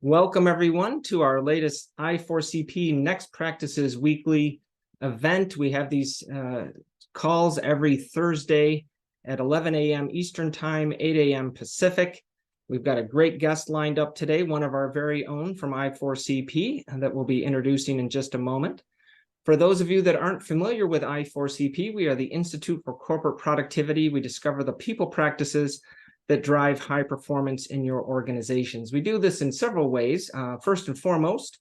Welcome, everyone, to our latest I4CP Next Practices Weekly event. We have these calls every Thursday at 11 a.m. Eastern Time, 8 a.m. Pacific. We've got a great guest lined up today, one of our very own from I4CP, that we'll be introducing in just a moment. For those of you that aren't familiar with I4CP, we are the Institute for Corporate Productivity. We discover the people practices that drive high performance in your organizations. We do this in several ways. First and foremost,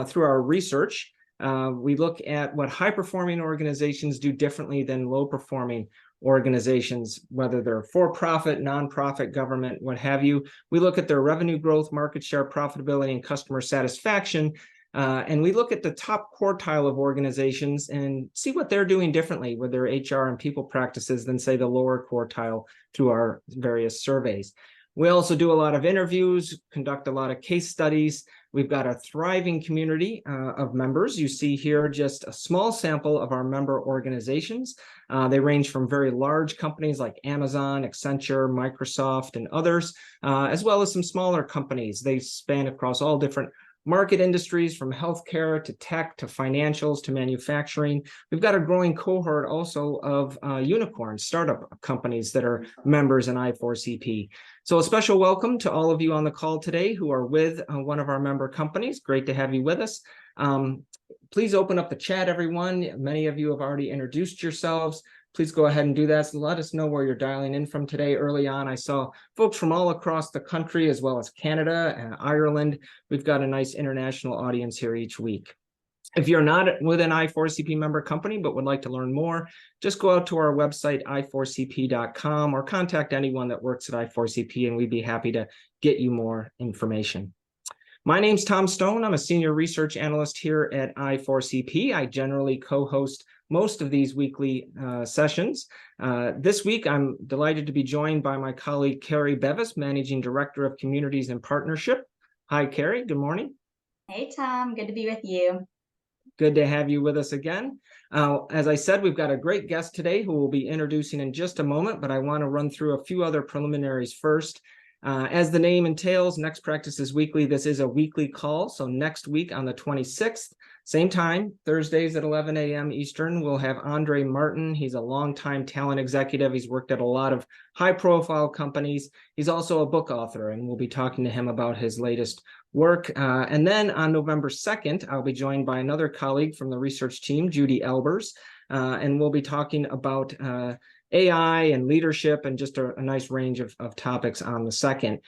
through our research, we look at what high-performing organizations do differently than low-performing organizations, whether they're for-profit, nonprofit, government, what have you. We look at their revenue growth, market share, profitability, and customer satisfaction. And we look at the top quartile of organizations and see what they're doing differently with their HR and people practices than, say, the lower quartile through our various surveys. We also do a lot of interviews, conduct a lot of case studies. We've got a thriving community of members. You see here just a small sample of our member organizations. They range from very large companies like Amazon, Accenture, Microsoft, and others, as well as some smaller companies. They span across all different market industries, from healthcare to tech to financials to manufacturing. We've got a growing cohort also of unicorn startup companies that are members in I4CP. So a special welcome to all of you on the call today who are with one of our member companies. Great to have you with us. Please open up the chat, everyone. Many of you have already introduced yourselves. Please go ahead and do that. So let us know where you're dialing in from today. Early on, I saw folks from all across the country, as well as Canada and Ireland. We've got a nice international audience here each week. If you're not with an I4CP member company but would like to learn more, just go out to our website, i4cp.com, or contact anyone that works at I4CP, and we'd be happy to get you more information. My name's Tom Stone. I'm a senior research analyst here at I4CP. I generally co-host most of these weekly sessions. This week, I'm delighted to be joined by my colleague, Carrie Bevis, Managing Director of Communities and Partnership. Hi, Carrie. Good morning. Hey, Tom. Good to be with you. Good to have you with us again. As I said, we've got a great guest today who we'll be introducing in just a moment, but I want to run through a few other preliminaries first. As the name entails, Next Practices Weekly, this is a weekly call. So next week on the 26th, same time, Thursdays at 11 a.m. Eastern, we'll have Andre Martin. He's a longtime talent executive. He's worked at a lot of high-profile companies. He's also a book author, and we'll be talking to him about his latest work. And then on November 2nd, I'll be joined by another colleague from the research team, Judy Elbers, and we'll be talking about AI and leadership and just a nice range of topics on the 2nd.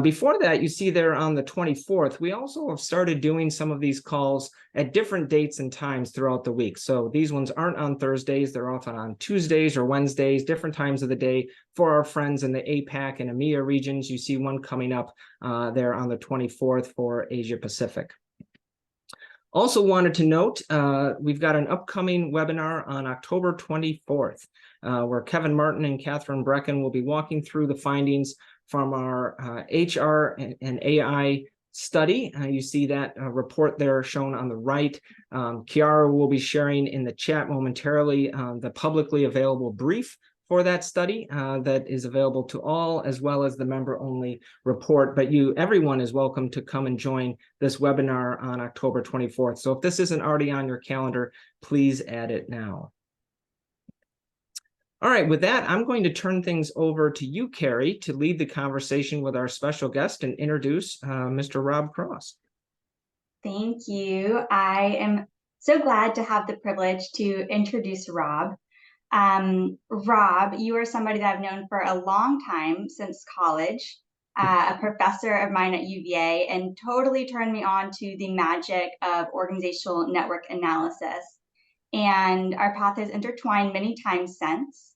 Before that, you see there on the 24th, we also have started doing some of these calls at different dates and times throughout the week. So these ones aren't on Thursdays. They're often on Tuesdays or Wednesdays, different times of the day for our friends in the APAC and EMEA regions. You see one coming up there on the 24th for Asia Pacific. Also wanted to note, we've got an upcoming webinar on October 24th, where Kevin Martin and Catherine Brecken will be walking through the findings from our HR and AI study. You see that report there shown on the right. Chiara will be sharing in the chat momentarily the publicly available brief for that study that is available to all, as well as the member-only report. But everyone is welcome to come and join this webinar on October 24th. So if this isn't already on your calendar, please add it now. All right, with that, I'm going to turn things over to you, Carrie, to lead the conversation with our special guest and introduce Mr. Rob Cross. Thank you. I am so glad to have the privilege to introduce Rob. Rob, you are somebody that I've known for a long time, since college, a professor of mine at UVA, and totally turned me on to the magic of organizational network analysis. And our path has intertwined many times since.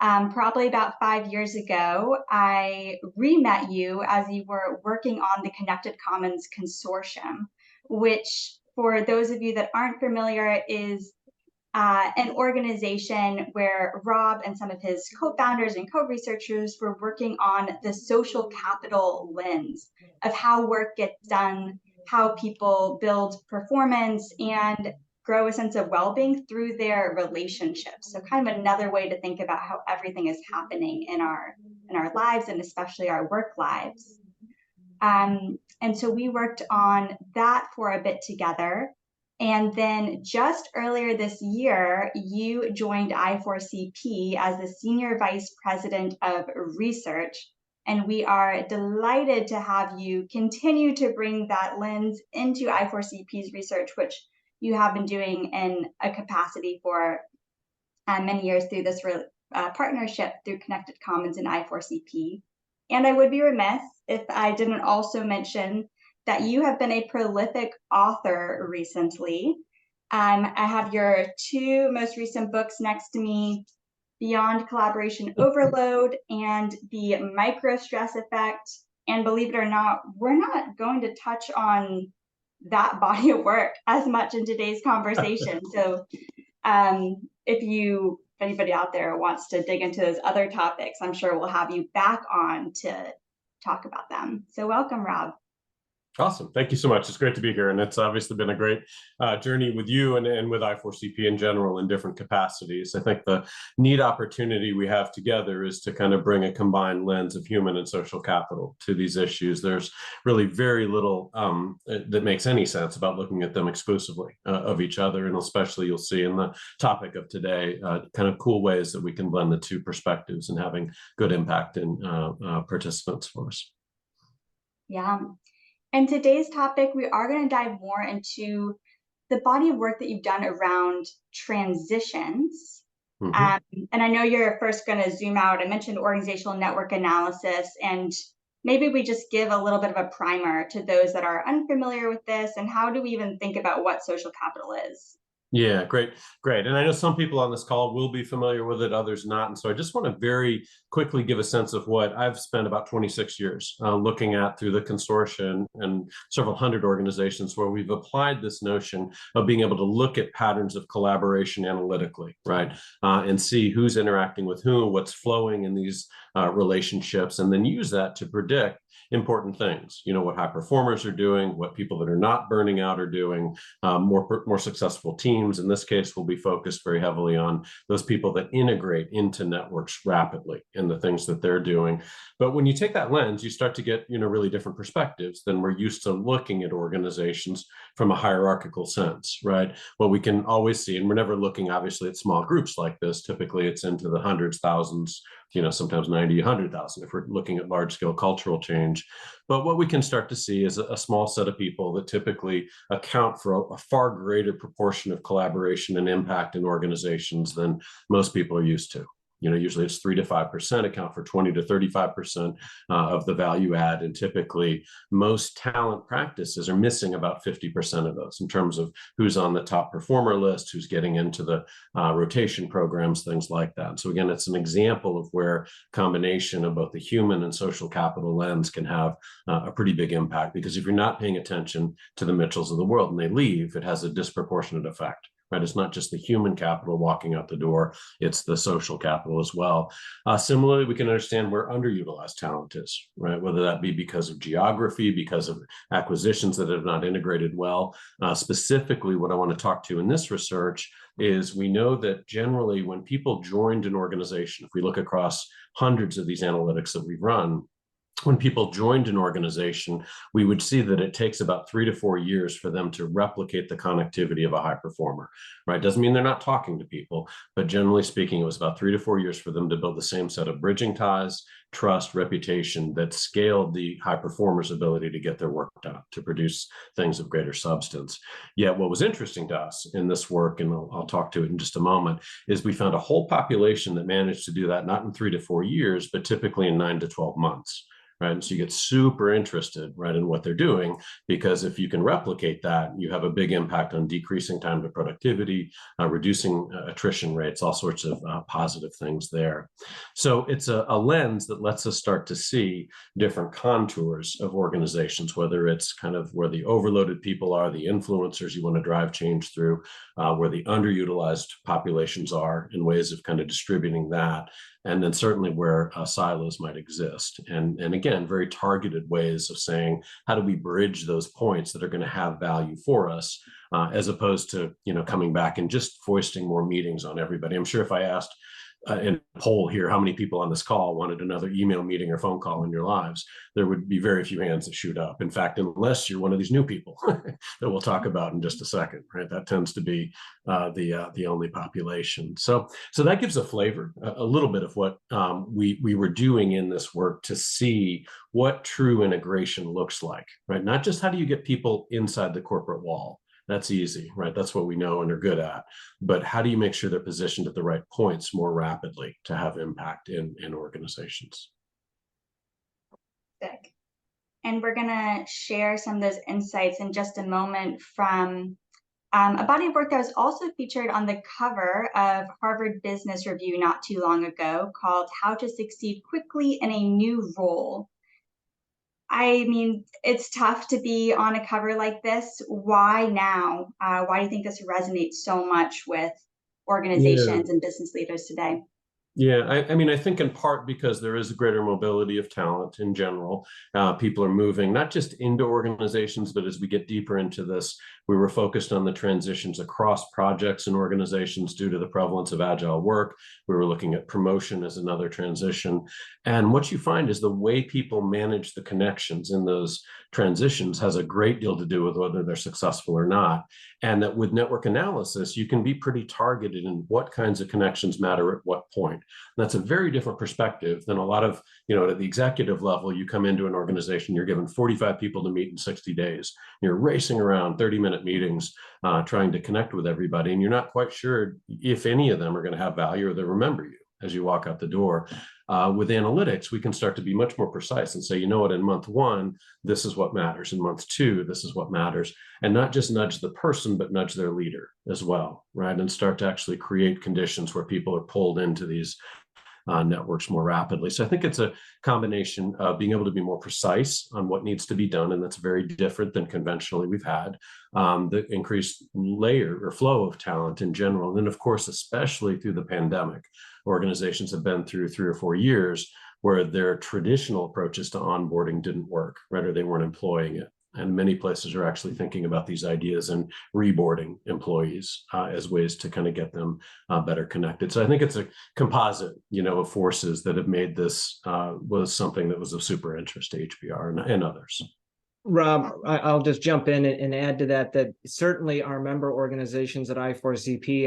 Probably about 5 years ago, I re-met you as you were working on the Connected Commons Consortium, which, for those of you that aren't familiar, is an organization where Rob and some of his co-founders and co-researchers were working on the social capital lens of how work gets done, how people build performance and grow a sense of well-being through their relationships. So kind of another way to think about how everything is happening in our lives, and especially our work lives. And so we worked on that for a bit together. And then just earlier this year, you joined I4CP as the Senior Vice President of Research. And we are delighted to have you continue to bring that lens into I4CP's research, which you have been doing in a capacity for many years through this partnership through Connected Commons and I4CP. And I would be remiss if I didn't also mention that you have been a prolific author recently. I have your two most recent books next to me, Beyond Collaboration Overload and The Micro Stress Effect. And believe it or not, we're not going to touch on that body of work as much in today's conversation. So if anybody out there wants to dig into those other topics, I'm sure we'll have you back on to talk about them. So welcome, Rob. Awesome. Thank you so much. It's great to be here. And it's obviously been a great journey with you and with I4CP in general in different capacities. I think the neat opportunity we have together is to kind of bring a combined lens of human and social capital to these issues. There's really very little that makes any sense about looking at them exclusively of each other. And especially you'll see in the topic of today, kind of cool ways that we can blend the two perspectives and having good impact in participants for us. Yeah. And today's topic, we are going to dive more into the body of work that you've done around transitions. And I know you're first going to zoom out. I mentioned organizational network analysis, and maybe we just give a little bit of a primer to those that are unfamiliar with this, and how do we even think about what social capital is? Yeah, great. And I know some people on this call will be familiar with it, others not. And so I just want to very quickly give a sense of what I've spent about 26 years looking at through the consortium and several hundred organizations where we've applied this notion of being able to look at patterns of collaboration analytically, right? And see who's interacting with whom, what's flowing in these relationships, and then use that to predict important things. You know, what high performers are doing, what people that are not burning out are doing, more successful teams. In this case, will be focused very heavily on those people that integrate into networks rapidly and the things that they're doing. But when you take that lens, you start to get, really different perspectives than we're used to looking at organizations from a hierarchical sense, right? What we can always see, and we're never looking obviously at small groups like this. Typically it's into the hundreds, thousands, sometimes 90, 100,000 if we're looking at large scale cultural change. But what we can start to see is a small set of people that typically account for a far greater proportion of collaboration and impact in organizations than most people are used to. Usually it's 3 to 5% account for 20 to 35% of the value add. And typically most talent practices are missing about 50% of those in terms of who's on the top performer list, who's getting into the rotation programs, things like that. So again, it's an example of where combination of both the human and social capital lens can have a pretty big impact, because if you're not paying attention to the Mitchells of the world and they leave, it has a disproportionate effect. Right? It's not just the human capital walking out the door, it's the social capital as well. Similarly, we can understand where underutilized talent is, right? Whether that be because of geography, because of acquisitions that have not integrated well. Specifically, what I want to talk to in this research is we know that generally when people joined an organization, if we look across hundreds of these analytics that we've run, when people joined an organization, we would see that it takes about 3 to 4 years for them to replicate the connectivity of a high performer, right? Doesn't mean they're not talking to people, but generally speaking, it was about 3 to 4 years for them to build the same set of bridging ties, trust, reputation that scaled the high performer's ability to get their work done, to produce things of greater substance. Yet what was interesting to us in this work, and I'll talk to it in just a moment, is we found a whole population that managed to do that not in 3 to 4 years, but typically in 9 to 12 months. Right? And so you get super interested, right, in what they're doing, because if you can replicate that, you have a big impact on decreasing time to productivity, reducing attrition rates, all sorts of positive things there. So it's a lens that lets us start to see different contours of organizations, whether it's kind of where the overloaded people are, the influencers you want to drive change through, where the underutilized populations are, in ways of kind of distributing that, and then certainly where silos might exist. And again, very targeted ways of saying, how do we bridge those points that are going to have value for us, as opposed to, coming back and just foisting more meetings on everybody. I'm sure if I asked in a poll here, how many people on this call wanted another email meeting or phone call in your lives, there would be very few hands that shoot up. In fact, unless you're one of these new people that we'll talk about in just a second, right? That tends to be the only population. So that gives a flavor, a little bit of what we were doing in this work to see what true integration looks like, right? Not just how do you get people inside the corporate wall. That's easy, right? That's what we know and are good at. But how do you make sure they're positioned at the right points more rapidly to have impact in organizations? And we're going to share some of those insights in just a moment from a body of work that was also featured on the cover of Harvard Business Review not too long ago, called How to Succeed Quickly in a New Role. I mean, it's tough to be on a cover like this. Why now? Why do you think this resonates so much with organizations and business leaders today? Yeah, I mean, I think in part because there is a greater mobility of talent in general. People are moving not just into organizations, but as we get deeper into this, we were focused on the transitions across projects and organizations due to the prevalence of agile work. We were looking at promotion as another transition. And what you find is the way people manage the connections in those transitions has a great deal to do with whether they're successful or not. And that with network analysis, you can be pretty targeted in what kinds of connections matter at what point. That's a very different perspective than a lot of, at the executive level, you come into an organization, you're given 45 people to meet in 60 days. You're racing around 30-minute meetings, trying to connect with everybody. And you're not quite sure if any of them are going to have value or they'll remember you as you walk out the door. With analytics, we can start to be much more precise and say, you know what, in month 1, this is what matters. In month 2, this is what matters. And not just nudge the person, but nudge their leader as well, right? And start to actually create conditions where people are pulled into these networks more rapidly. So I think it's a combination of being able to be more precise on what needs to be done, and that's very different than conventionally we've had. The increased layer or flow of talent in general. And then, of course, especially through the pandemic, organizations have been through 3 or 4 years where their traditional approaches to onboarding didn't work, right? Or they weren't employing it. And many places are actually thinking about these ideas and reboarding employees as ways to kind of get them better connected. So I think it's a composite, of forces that have made this was something that was of super interest to HBR and others. Rob, I'll just jump in and add to that certainly our member organizations at I4CP,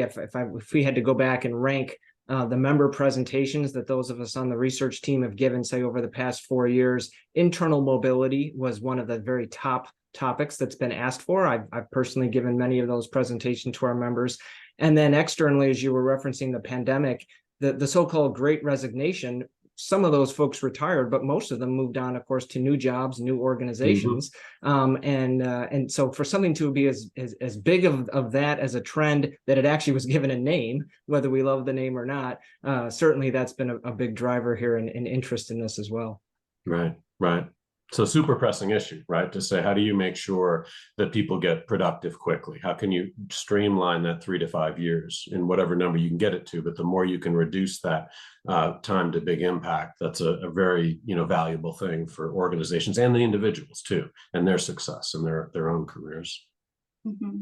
if we had to go back and rank the member presentations that those of us on the research team have given, say, over the past 4 years, internal mobility was one of the very top topics that's been asked for. I've personally given many of those presentations to our members. And then externally, as you were referencing the pandemic, the so-called Great Resignation, some of those folks retired, but most of them moved on, of course, to new jobs, new organizations. And so for something to be as big of that as a trend that it actually was given a name, whether we love the name or not, certainly that's been a big driver here and interest in this as well. Right. So super pressing issue, right? To say, how do you make sure that people get productive quickly? How can you streamline that 3 to 5 years in whatever number you can get it to? But the more you can reduce that time to big impact, that's a very, valuable thing for organizations and the individuals too, and their success and their own careers. Mm-hmm.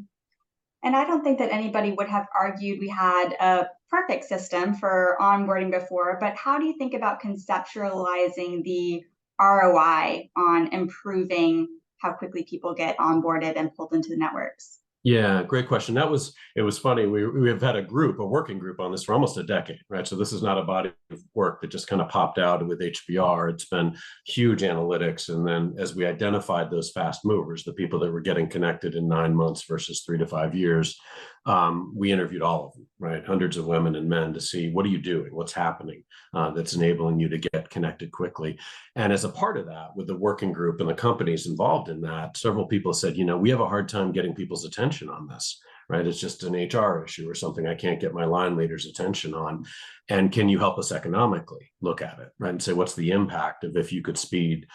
And I don't think that anybody would have argued we had a perfect system for onboarding before, but how do you think about conceptualizing the ROI on improving how quickly people get onboarded and pulled into the networks? Yeah, great question. It was funny. We have had a working group on this for almost a decade, right? So this is not a body of work that just kind of popped out with HBR. It's been huge analytics. And then as we identified those fast movers, the people that were getting connected in 9 months versus 3 to 5 years, we interviewed all of them, right? Hundreds of women and men to see, what are you doing? What's happening that's enabling you to get connected quickly? And as a part of that, with the working group and the companies involved in that, several people said, we have a hard time getting people's attention on this, right? It's just an HR issue or something I can't get my line leaders' attention on. And can you help us economically look at it, right? And say, what's the impact of if you could speed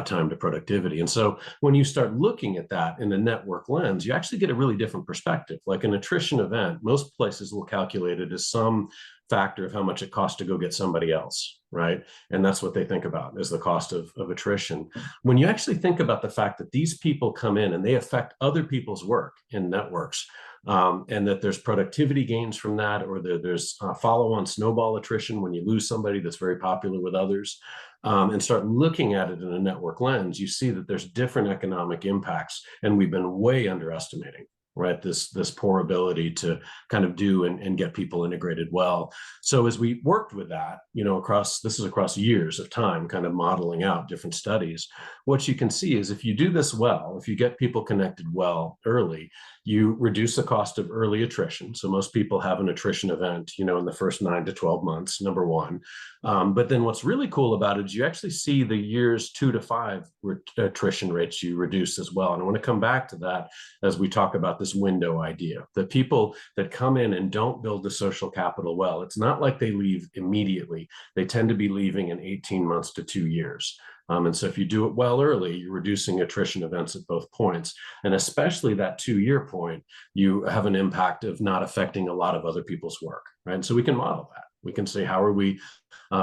time to productivity? And so when you start looking at that in the network lens, you actually get a really different perspective. Like an attrition event, most places will calculate it as some factor of how much it costs to go get somebody else, right? And that's what they think about, is the cost of attrition. When you actually think about the fact that these people come in and they affect other people's work in networks, and that there's productivity gains from that, or there's follow-on snowball attrition when you lose somebody that's very popular with others, and start looking at it in a network lens, you see that there's different economic impacts, and we've been way underestimating, right, this poor ability to kind of do and get people integrated well. So as we worked with that, across years of time, kind of modeling out different studies, what you can see is if you do this well, if you get people connected well early, you reduce the cost of early attrition. So most people have an attrition event, in the first 9 to 12 months, number one. But then what's really cool about it is you actually see the years 2 to 5 attrition rates you reduce as well. And I want to come back to that as we talk about this window idea, that people that come in and don't build the social capital well, it's not like they leave immediately. They tend to be leaving in 18 months to 2 years. And so if you do it well early, you're reducing attrition events at both points. And especially that 2-year point, you have an impact of not affecting a lot of other people's work, right? And so we can model that. We can say, how are we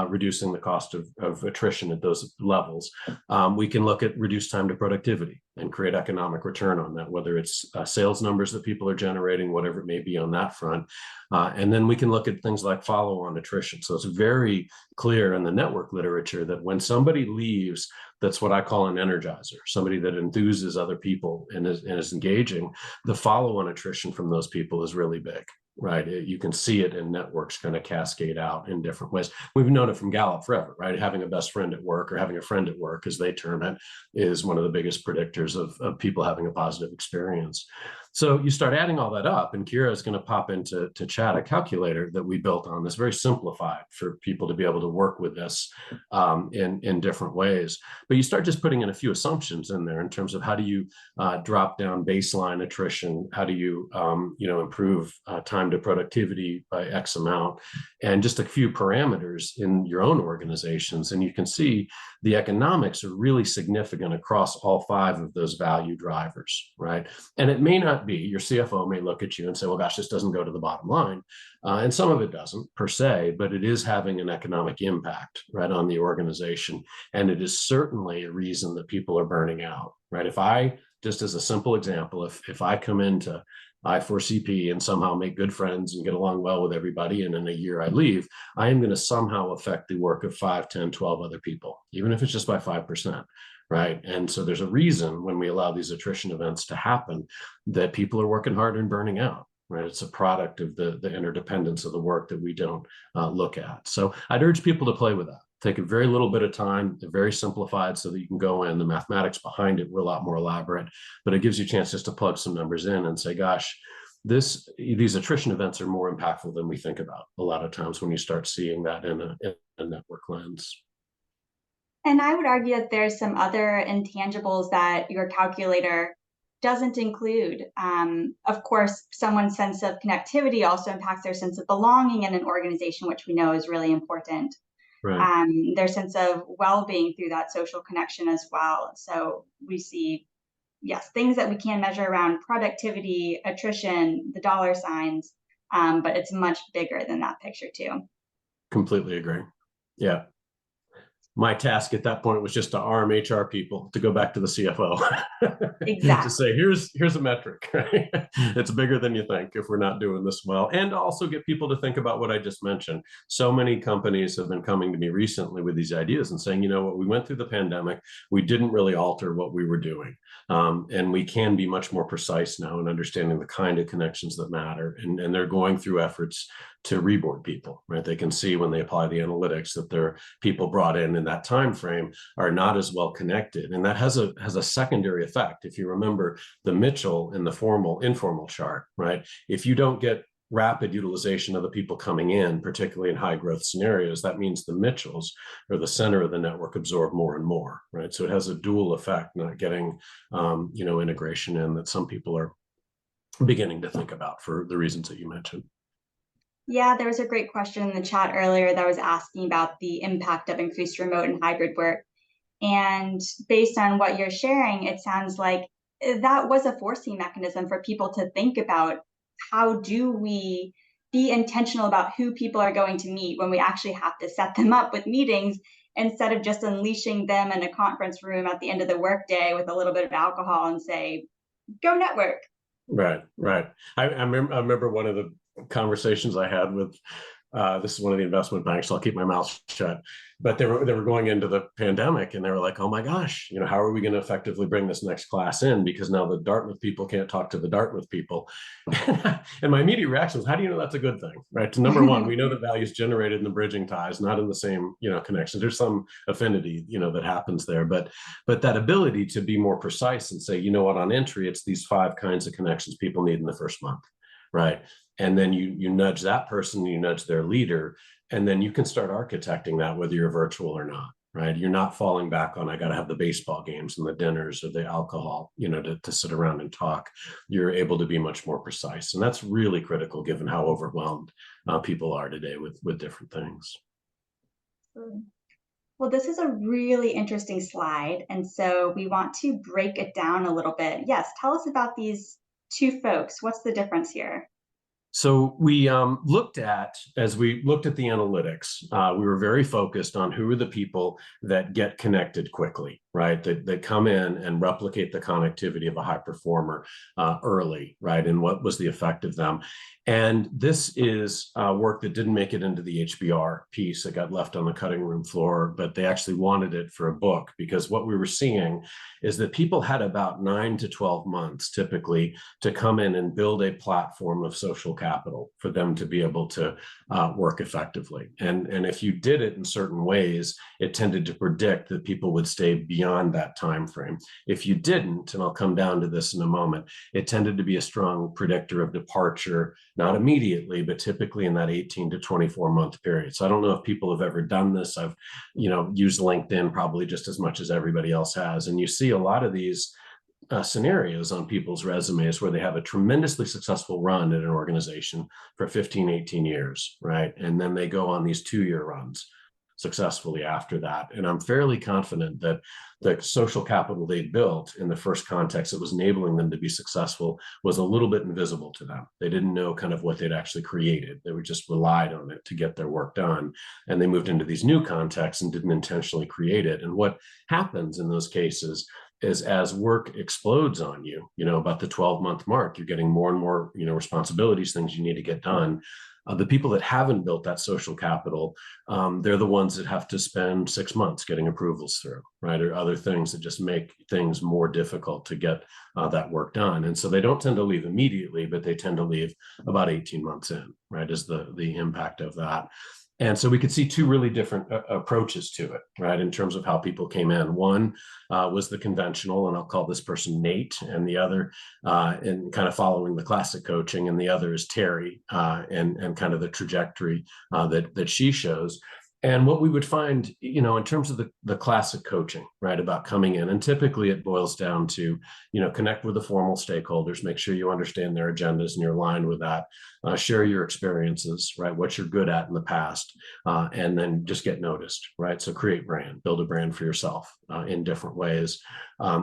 reducing the cost of attrition at those levels? We can look at reduced time to productivity and create economic return on that, whether it's sales numbers that people are generating, whatever it may be on that front. And then we can look at things like follow-on attrition. So it's very clear in the network literature that when somebody leaves, that's what I call an energizer, somebody that enthuses other people and is engaging, the follow-on attrition from those people is really big. Right. You can see it in networks kind of cascade out in different ways. We've known it from Gallup forever, right? Having a best friend at work, or having a friend at work, as they term it, is one of the biggest predictors of people having a positive experience. So you start adding all that up, and Kira is going to pop into chat a calculator that we built on this, very simplified for people to be able to work with this in different ways. But you start just putting in a few assumptions in there in terms of how do you drop down baseline attrition, how do you improve time to productivity by X amount, and just a few parameters in your own organizations. And you can see the economics are really significant across all 5 of those value drivers, right? And it may not be, your CFO may look at you and say, well, gosh, this doesn't go to the bottom line. And some of it doesn't per se, but it is having an economic impact, right, on the organization. And it is certainly a reason that people are burning out, right? If I, just as a simple example, if I come into I4CP and somehow make good friends and get along well with everybody, and in a year I leave, I am going to somehow affect the work of 5, 10, 12 other people, even if it's just by 5%. Right. And so there's a reason when we allow these attrition events to happen that people are working hard and burning out. Right. It's a product of the interdependence of the work that we don't look at. So I'd urge people to play with that. Take a very little bit of time. They're very simplified so that you can go in. The mathematics behind it were a lot more elaborate, but it gives you a chance just to plug some numbers in and say, gosh, these attrition events are more impactful than we think about a lot of times when you start seeing that in a network lens. And I would argue that there's some other intangibles that your calculator doesn't include. Of course, someone's sense of connectivity also impacts their sense of belonging in an organization, which we know is really important. Right. Their sense of well-being through that social connection as well. So we see, yes, things that we can measure around productivity, attrition, the dollar signs, but it's much bigger than that picture too. Completely agree. Yeah. My task at that point was just to arm HR people to go back to the CFO. Exactly. To say, here's a metric, right? It's bigger than you think if we're not doing this well. And also get people to think about what I just mentioned. So many companies have been coming to me recently with these ideas and saying, you know what, we went through the pandemic, we didn't really alter what we were doing. And we can be much more precise now in understanding the kind of connections that matter. And they're going through efforts to reboard people, right? They can see when they apply the analytics that their people brought in that time frame are not as well connected. And that has a secondary effect. If you remember the Mitchell in the informal chart, right? If you don't get rapid utilization of the people coming in, particularly in high growth scenarios, that means the Mitchells or the center of the network absorb more and more, right? So it has a dual effect, not getting, integration in that some people are beginning to think about for the reasons that you mentioned. Yeah, there was a great question in the chat earlier that was asking about the impact of increased remote and hybrid work. And based on what you're sharing, it sounds like that was a forcing mechanism for people to think about how do we be intentional about who people are going to meet when we actually have to set them up with meetings instead of just unleashing them in a conference room at the end of the workday with a little bit of alcohol and say, go network. Right, right. I remember one of the conversations I had with this is one of the investment banks, so I'll keep my mouth shut. But they were going into the pandemic, and they were like, "Oh my gosh, how are we going to effectively bring this next class in? Because now the Dartmouth people can't talk to the Dartmouth people." And my immediate reaction was, "How do you know that's a good thing?" Right? To number one, we know the value is generated in the bridging ties, not in the same connections. There's some affinity that happens there, but that ability to be more precise and say, what, on entry, it's these 5 kinds of connections people need in the first month, right? And then you nudge that person, you nudge their leader, and then you can start architecting that, whether you're virtual or not, right? You're not falling back on, I got to have the baseball games and the dinners or the alcohol, to sit around and talk. You're able to be much more precise. And that's really critical given how overwhelmed people are today with different things. Well, this is a really interesting slide. And so we want to break it down a little bit. Yes, tell us about these 2 folks. What's the difference here? So we looked at, as we looked at the analytics, we were very focused on who are the people that get connected quickly, right? That come in and replicate the connectivity of a high performer early, right? And what was the effect of them? And this is work that didn't make it into the HBR piece. It got left on the cutting room floor, but they actually wanted it for a book, because what we were seeing is that people had about 9 to 12 months typically to come in and build a platform of social capital for them to be able to work effectively. And if you did it in certain ways, it tended to predict that people would stay beyond that time frame. If you didn't, and I'll come down to this in a moment, it tended to be a strong predictor of departure, not immediately, but typically in that 18 to 24 month period. So I don't know if people have ever done this. I've used LinkedIn probably just as much as everybody else has. And you see a lot of these scenarios on people's resumes where they have a tremendously successful run at an organization for 15, 18 years, right? And then they go on these 2-year runs successfully after that. And I'm fairly confident that the social capital they built in the first context that was enabling them to be successful was a little bit invisible to them. They didn't know kind of what they'd actually created. They were just relied on it to get their work done. And they moved into these new contexts and didn't intentionally create it. And what happens in those cases is, as work explodes on you, about the 12-month mark, you're getting more and more, responsibilities, things you need to get done. The people that haven't built that social capital, they're the ones that have to spend 6 months getting approvals through, right? Or other things that just make things more difficult to get that work done. And so they don't tend to leave immediately, but they tend to leave about 18 months in, right? Is the impact of that. And so we could see 2 really different approaches to it, right, in terms of how people came in. One was the conventional, and I'll call this person Nate, and the other, and kind of following the classic coaching, and the other is Terry, and kind of the trajectory that she shows. And what we would find, in terms of the classic coaching, right, about coming in, and typically it boils down to, connect with the formal stakeholders, make sure you understand their agendas and you're aligned with that, share your experiences, right, what you're good at in the past, and then just get noticed, right? So create brand, build a brand for yourself in different ways,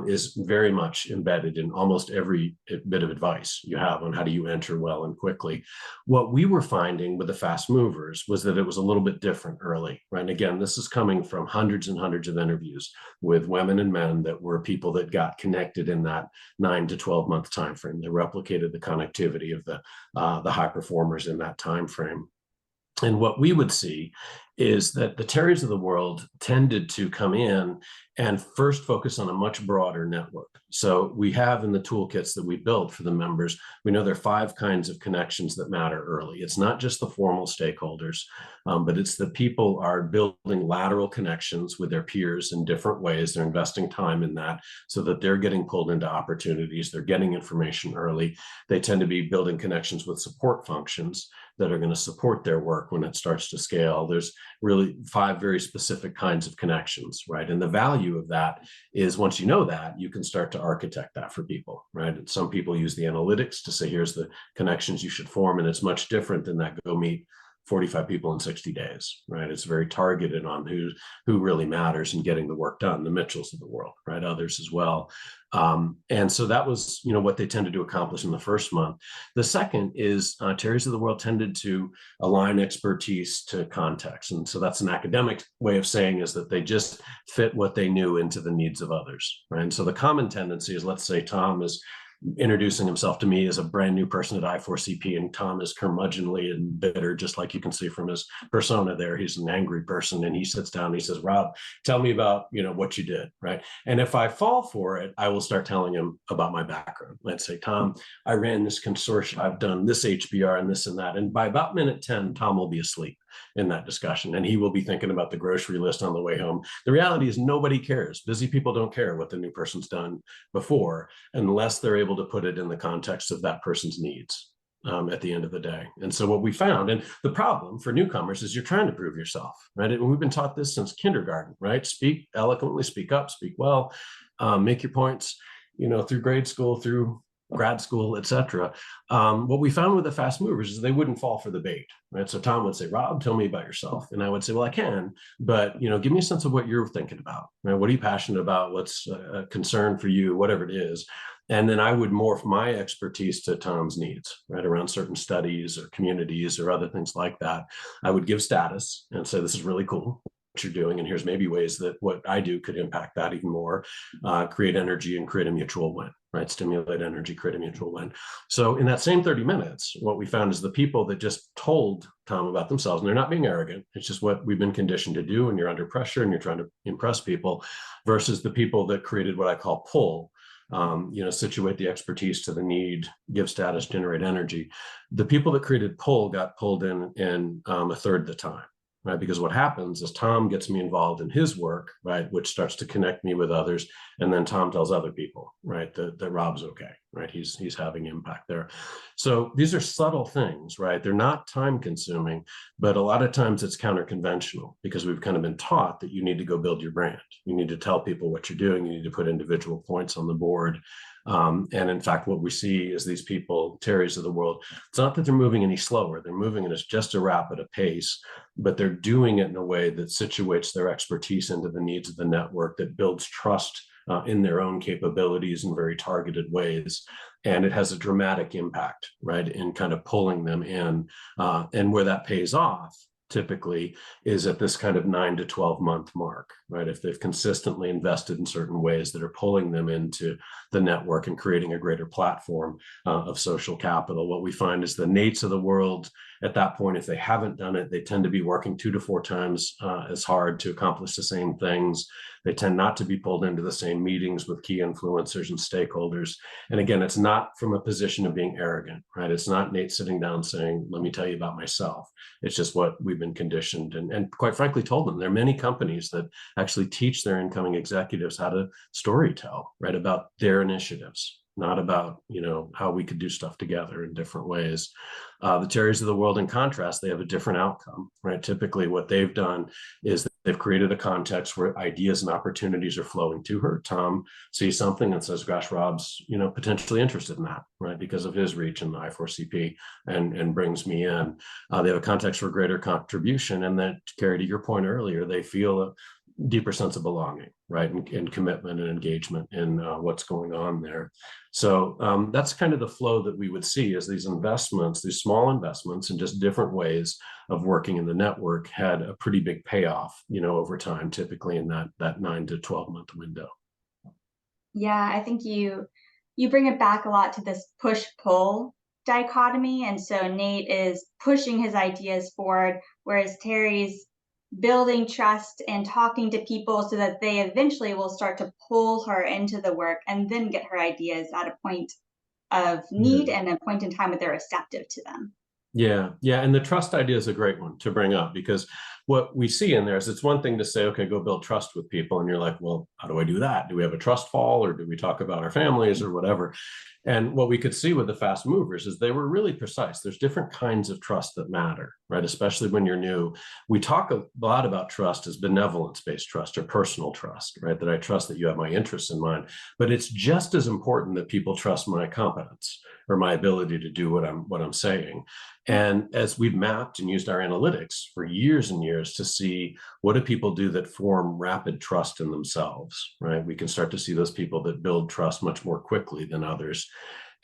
is very much embedded in almost every bit of advice you have on how do you enter well and quickly. What we were finding with the fast movers was that it was a little bit different early, right? And again, this is coming from hundreds and hundreds of interviews with women and men that were people that got connected in that 9 to 12 month time frame. They replicated the connectivity of the high performers in that time frame. And what we would see is that the Terrys of the world tended to come in and first focus on a much broader network. So we have in the toolkits that we built for the members, we know there are 5 kinds of connections that matter early. It's not just the formal stakeholders, but it's the people are building lateral connections with their peers in different ways. They're investing time in that so that they're getting pulled into opportunities. They're getting information early. They tend to be building connections with support functions that are going to support their work when it starts to scale. There's really 5 very specific kinds of connections, right? And the value of that is, once you know that, you can start to architect that for people, right? And some people use the analytics to say, here's the connections you should form. And it's much different than that go meet 45 people in 60 days, right? It's very targeted on who really matters in getting the work done, the Mitchells of the world, right? Others as well. And so that was, what they tended to accomplish in the first month. The second is Terry's of the world tended to align expertise to context. And so that's an academic way of saying is that they just fit what they knew into the needs of others, right? And so the common tendency is, let's say Tom is introducing himself to me as a brand new person at I4CP, and Tom is curmudgeonly and bitter, just like you can see from his persona there. He's an angry person, and he sits down and he says, Rob, tell me about, what you did, right? And if I fall for it, I will start telling him about my background. Let's say, Tom, I ran this consortium, I've done this HBR and this and that. And by about minute 10, Tom will be asleep in that discussion, and he will be thinking about the grocery list on the way home. The reality is nobody cares. Busy people don't care what the new person's done before, unless they're able to put it in the context of that person's needs at the end of the day. And so what we found, and the problem for newcomers is you're trying to prove yourself, right? And we've been taught this since kindergarten, right? Speak eloquently, speak up, speak well, make your points, through grade school, through grad school, et cetera. What we found with the fast movers is they wouldn't fall for the bait, right? So Tom would say, Rob, tell me about yourself. And I would say, well, I can, but, give me a sense of what you're thinking about, right? What are you passionate about? What's a concern for you, whatever it is. And then I would morph my expertise to Tom's needs, right? Around certain studies or communities or other things like that. I would give status and say, this is really cool what you're doing, and here's maybe ways that what I do could impact that even more, create energy and create a mutual win, right? Stimulate energy, create a mutual win. So in that same 30 minutes, what we found is the people that just told Tom about themselves, and they're not being arrogant, it's just what we've been conditioned to do when you're under pressure and you're trying to impress people, versus the people that created what I call pull, situate the expertise to the need, give status, generate energy. The people that created pull got pulled in a third of the time. Right, because what happens is Tom gets me involved in his work, right, which starts to connect me with others, and then Tom tells other people, right, that Rob's okay, right, he's having impact there. So these are subtle things, right? They're not time consuming, but a lot of times it's counter-conventional because we've kind of been taught that you need to go build your brand. You need to tell people what you're doing. You need to put individual points on the board. And in fact, what we see is these people, Terry's of the world, it's not that they're moving any slower. They're moving at just a rapid a pace, but they're doing it in a way that situates their expertise into the needs of the network, that builds trust in their own capabilities in very targeted ways. And it has a dramatic impact, right, in kind of pulling them in. And where that pays off typically is at this kind of 9 to 12 month mark, right? If they've consistently invested in certain ways that are pulling them into the network and creating a greater platform of social capital. What we find is the Nates of the world at that point, if they haven't done it, they tend to be working 2 to 4 times as hard to accomplish the same things. They tend not to be pulled into the same meetings with key influencers and stakeholders. And again, it's not from a position of being arrogant, right? It's not Nate sitting down saying, let me tell you about myself. It's just what we've been conditioned and quite frankly told them. There are many companies that actually teach their incoming executives how to storytell, right, about their initiatives, not about, how we could do stuff together in different ways. The Terrys of the world, in contrast, they have a different outcome, right? Typically what they've done is they've created a context where ideas and opportunities are flowing to her. Tom sees something and says, gosh, Rob's, potentially interested in that, right? Because of his reach in the I4CP and brings me in. They have a context for greater contribution. And then, Carrie, to your point earlier, they feel a deeper sense of belonging, right? And commitment and engagement in what's going on there. So that's kind of the flow that we would see as these investments, these small investments in just different ways of working in the network had a pretty big payoff, over time, typically in that 9 to 12 month window. Yeah, I think you bring it back a lot to this push-pull dichotomy. And so Nate is pushing his ideas forward, whereas Terry's building trust and talking to people so that they eventually will start to pull her into the work and then get her ideas at a point of need and a point in time where they're receptive to them. Yeah. And the trust idea is a great one to bring up, because what we see in there is it's one thing to say, okay, go build trust with people. And you're like, well, how do I do that? Do we have a trust fall, or do we talk about our families or whatever? And what we could see with the fast movers is they were really precise. There's different kinds of trust that matter, right? Especially when you're new. We talk a lot about trust as benevolence-based trust or personal trust, right? That I trust that you have my interests in mind, but it's just as important that people trust my competence, or my ability to do what I'm saying. And as we've mapped and used our analytics for years and years to see what do people do that form rapid trust in themselves, right? We can start to see those people that build trust much more quickly than others.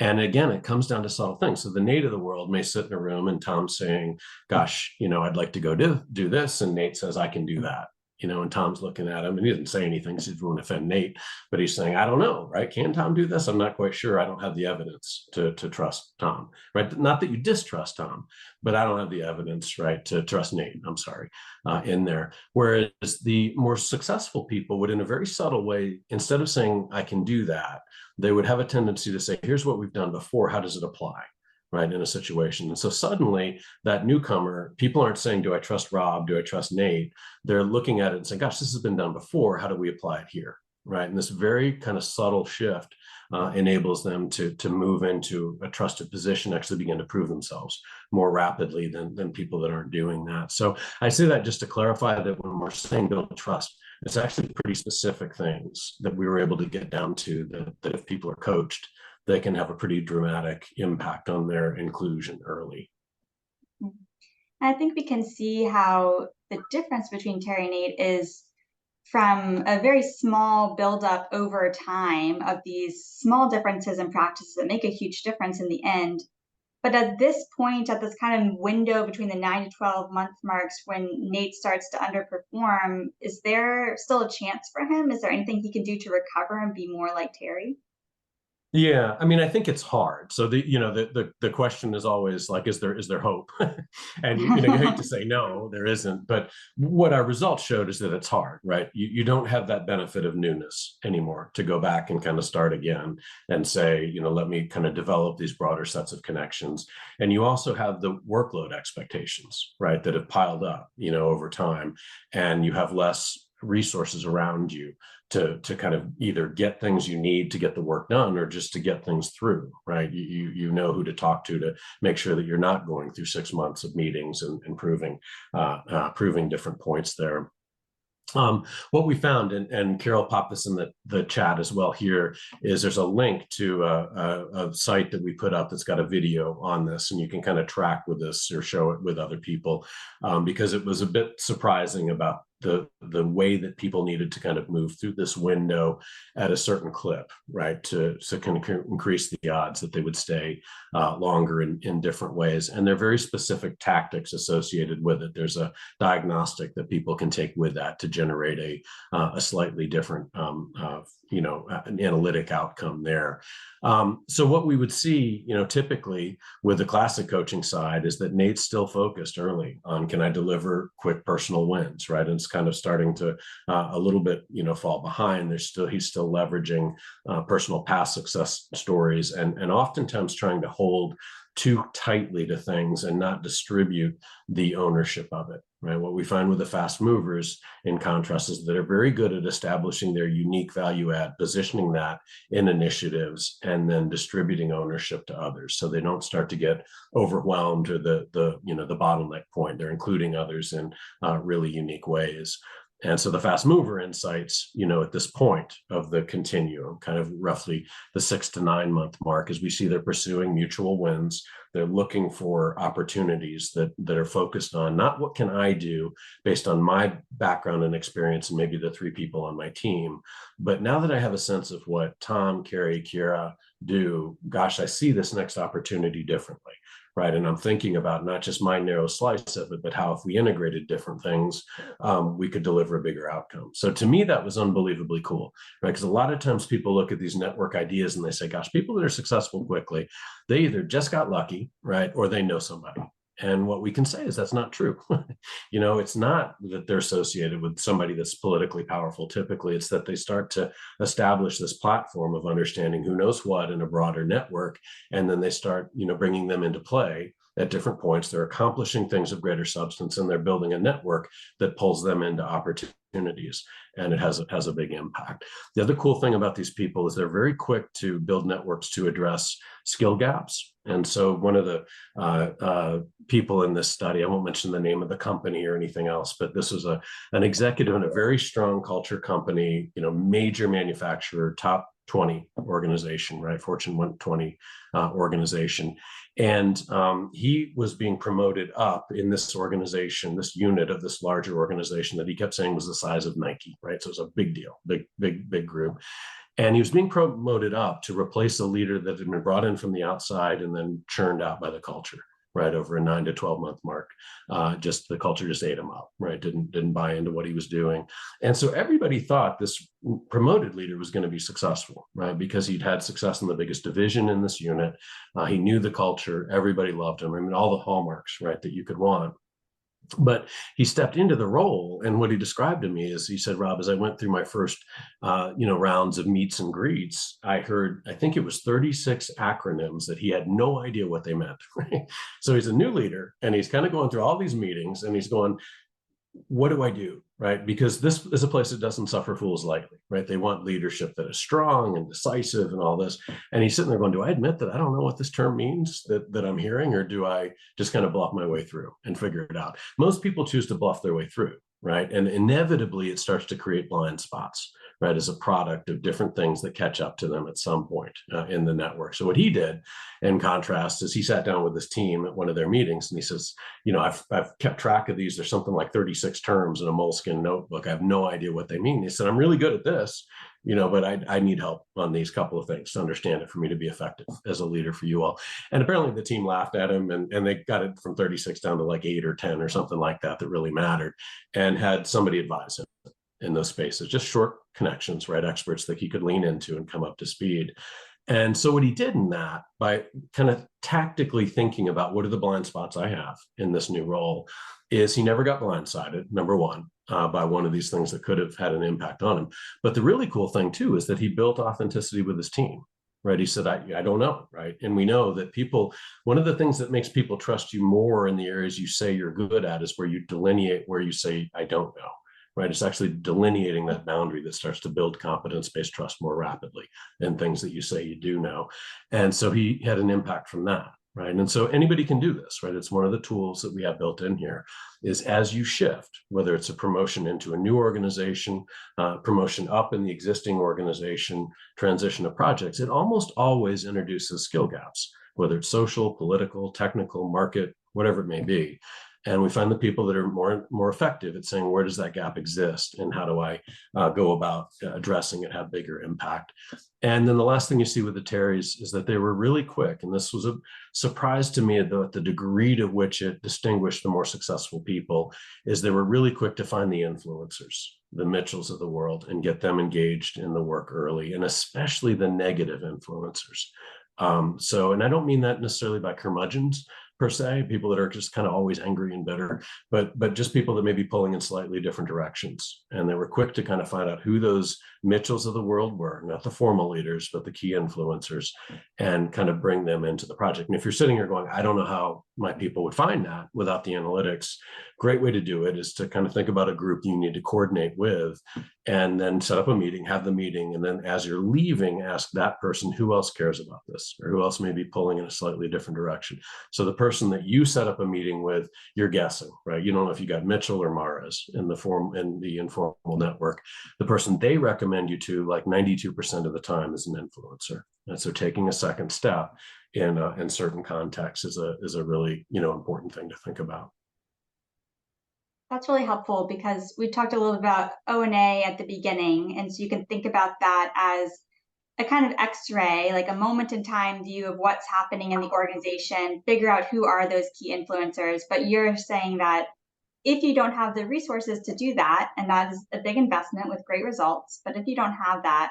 And again, it comes down to subtle things. So the Nate of the world may sit in a room and Tom's saying, gosh, I'd like to go do this. And Nate says, I can do that. And Tom's looking at him and he doesn't say anything because he doesn't want to offend Nate, but he's saying, I don't know, right? Can Tom do this? I'm not quite sure. I don't have the evidence to trust Tom, right? Not that you distrust Tom, but I don't have the evidence, right, to trust Nate, I'm sorry, in there. Whereas the more successful people would, in a very subtle way, instead of saying, I can do that, they would have a tendency to say, here's what we've done before. How does it apply? Right, in a situation. And so suddenly that newcomer, people aren't saying, do I trust Rob? Do I trust Nate? They're looking at it and saying, gosh, this has been done before. How do we apply it here? Right. And this very kind of subtle shift enables them to move into a trusted position, actually begin to prove themselves more rapidly than people that aren't doing that. So I say that just to clarify that when we're saying build trust, it's actually pretty specific things that we were able to get down to that if people are coached, they can have a pretty dramatic impact on their inclusion early. I think we can see how the difference between Terry and Nate is from a very small buildup over time of these small differences in practices that make a huge difference in the end. But at this point, at this kind of window between the 9 to 12 month marks when Nate starts to underperform, is there still a chance for him? Is there anything he can do to recover and be more like Terry? Yeah, I mean, I think it's hard. So the question is always like, is there hope? And you hate to say no, there isn't. But what our results showed is that it's hard, right? You don't have that benefit of newness anymore to go back and kind of start again and say, let me kind of develop these broader sets of connections. And you also have the workload expectations, right, that have piled up, over time, and you have less resources around you to kind of either get things you need to get the work done or just to get things through, right? You know who to talk to make sure that you're not going through 6 months of meetings and proving different points there. What we found, and Carol popped this in the chat as well here, is there's a link to a site that we put up that's got a video on this, and you can kind of track with this or show it with other people, because it was a bit surprising about the way that people needed to kind of move through this window at a certain clip, right, to kind of increase the odds that they would stay longer in different ways. And there are very specific tactics associated with it. There's a diagnostic that people can take with that to generate a slightly different an analytic outcome there. So what we would see, typically with the classic coaching side is that Nate's still focused early on, can I deliver quick personal wins, right? And it's kind of starting to a little bit, fall behind. He's still leveraging personal past success stories and oftentimes trying to hold too tightly to things and not distribute the ownership of it, right? What we find with the fast movers, in contrast, is that they're very good at establishing their unique value add, positioning that in initiatives, and then distributing ownership to others, so they don't start to get overwhelmed or the bottleneck point. They're including others in really unique ways. And so the fast mover insights, at this point of the continuum, kind of roughly the 6 to 9 month mark, as we see they're pursuing mutual wins. They're looking for opportunities that are focused on not what can I do based on my background and experience and maybe the 3 people on my team, but now that I have a sense of what Tom, Carrie, Kira do, gosh, I see this next opportunity differently. Right. And I'm thinking about not just my narrow slice of it, but how if we integrated different things, we could deliver a bigger outcome. So to me, that was unbelievably cool, right? Because a lot of times people look at these network ideas and they say, gosh, people that are successful quickly, they either just got lucky, right, or they know somebody. And what we can say is that's not true. It's not that they're associated with somebody that's politically powerful. Typically, it's that they start to establish this platform of understanding who knows what in a broader network. And then they start, bringing them into play at different points. They're accomplishing things of greater substance, and they're building a network that pulls them into opportunities. And it has a big impact. The other cool thing about these people is they're very quick to build networks to address skill gaps. And so one of the people in this study, I won't mention the name of the company or anything else, but this was an executive in a very strong culture company, major manufacturer, top 20 organization, right? Fortune 120 organization. And he was being promoted up in this organization, this unit of this larger organization that he kept saying was the size of Nike, right? So it was a big deal, big group. And he was being promoted up to replace a leader that had been brought in from the outside and then churned out by the culture, right, over a 9 to 12 month mark. Just the culture just ate him up, right? Didn't buy into what he was doing. And so everybody thought this promoted leader was going to be successful, right? Because he'd had success in the biggest division in this unit. He knew the culture. Everybody loved him. I mean, all the hallmarks, right, that you could want. But he stepped into the role, and what he described to me is, he said, Rob, as I went through my first, rounds of meets and greets, I heard, I think it was 36 acronyms that he had no idea what they meant. Right? So he's a new leader, and he's kind of going through all these meetings, and he's going, what do I do? Right? Because this is a place that doesn't suffer fools lightly, right? They want leadership that is strong and decisive and all this. And he's sitting there going, do I admit that I don't know what this term means that I'm hearing, or do I just kind of bluff my way through and figure it out? Most people choose to bluff their way through, right? And inevitably it starts to create blind spots, right? As a product of different things that catch up to them at some point in the network. So what he did, in contrast, is he sat down with his team at one of their meetings, and he says, I've kept track of these. There's something like 36 terms in a moleskin notebook. I have no idea what they mean. He said, I'm really good at this, but I need help on these couple of things to understand it for me to be effective as a leader for you all. And apparently the team laughed at him, and they got it from 36 down to like 8 or 10 or something like that really mattered, and had somebody advise him in those spaces, just short connections, right? Experts that he could lean into and come up to speed. And so what he did in that, by kind of tactically thinking about what are the blind spots I have in this new role, is he never got blindsided, number one, by one of these things that could have had an impact on him. But the really cool thing too is that he built authenticity with his team. Right. He said, I don't know. Right. And we know that one of the things that makes people trust you more in the areas you say you're good at is where you delineate where you say, I don't know. Right. It's actually delineating that boundary that starts to build competence-based trust more rapidly than things that you say you do know. And so he had an impact from that. Right. And so anybody can do this. Right. It's one of the tools that we have built in here, is as you shift, whether it's a promotion into a new organization, promotion up in the existing organization, transition of projects, it almost always introduces skill gaps, whether it's social, political, technical, market, whatever it may be. And we find the people that are more effective at saying, where does that gap exist, and how do I go about addressing it, have bigger impact? And then the last thing you see with the Terrys is that they were really quick. And this was a surprise to me, though, at the degree to which it distinguished the more successful people, is they were really quick to find the influencers, the Mitchells of the world, and get them engaged in the work early, and especially the negative influencers. And I don't mean that necessarily by curmudgeons, per se, people that are just kind of always angry and bitter, but just people that may be pulling in slightly different directions. And they were quick to kind of find out who those Mitchells of the world were, not the formal leaders, but the key influencers, and kind of bring them into the project. And if you're sitting here going, I don't know how my people would find that without the analytics, great way to do it is to kind of think about a group you need to coordinate with, and then set up a meeting, have the meeting, and then as you're leaving, ask that person who else cares about this, or who else may be pulling in a slightly different direction. So the person that you set up a meeting with, you're guessing, right? You don't know if you got Mitchell or Maras in the informal network. The person they recommend you to, like 92% of the time, is an influencer. And so taking a second step in certain contexts is a really important thing to think about. That's really helpful, because we talked a little about O&A at the beginning, and so you can think about that as a kind of X-ray, like a moment in time view of what's happening in the organization, figure out who are those key influencers. But you're saying that if you don't have the resources to do that, and that is a big investment with great results, but if you don't have that,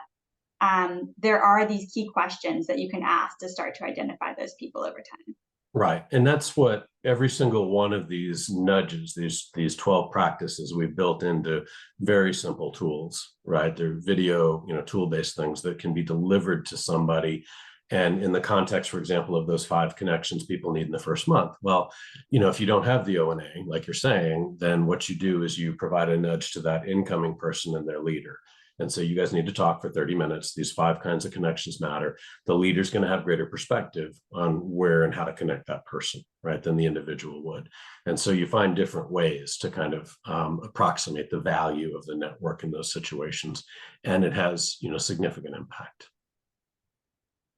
there are these key questions that you can ask to start to identify those people over time. Right. And that's what every single one of these nudges, these 12 practices, we've built into very simple tools, right? They're video, tool-based things that can be delivered to somebody. And in the context, for example, of those 5 connections people need in the first month, well, if you don't have the O&A, like you're saying, then what you do is you provide a nudge to that incoming person and their leader. And so you guys need to talk for 30 minutes. These 5 kinds of connections matter. The leader's going to have greater perspective on where and how to connect that person, right, than the individual would. And so you find different ways to kind of approximate the value of the network in those situations. And it has, significant impact.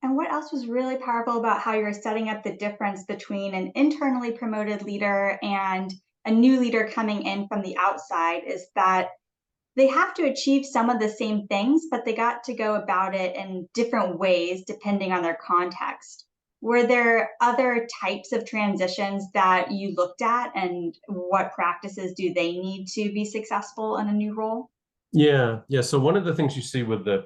And what else was really powerful about how you're setting up the difference between an internally promoted leader and a new leader coming in from the outside is that they have to achieve some of the same things, but they got to go about it in different ways depending on their context. Were there other types of transitions that you looked at, and what practices do they need to be successful in a new role? Yeah. So one of the things you see with the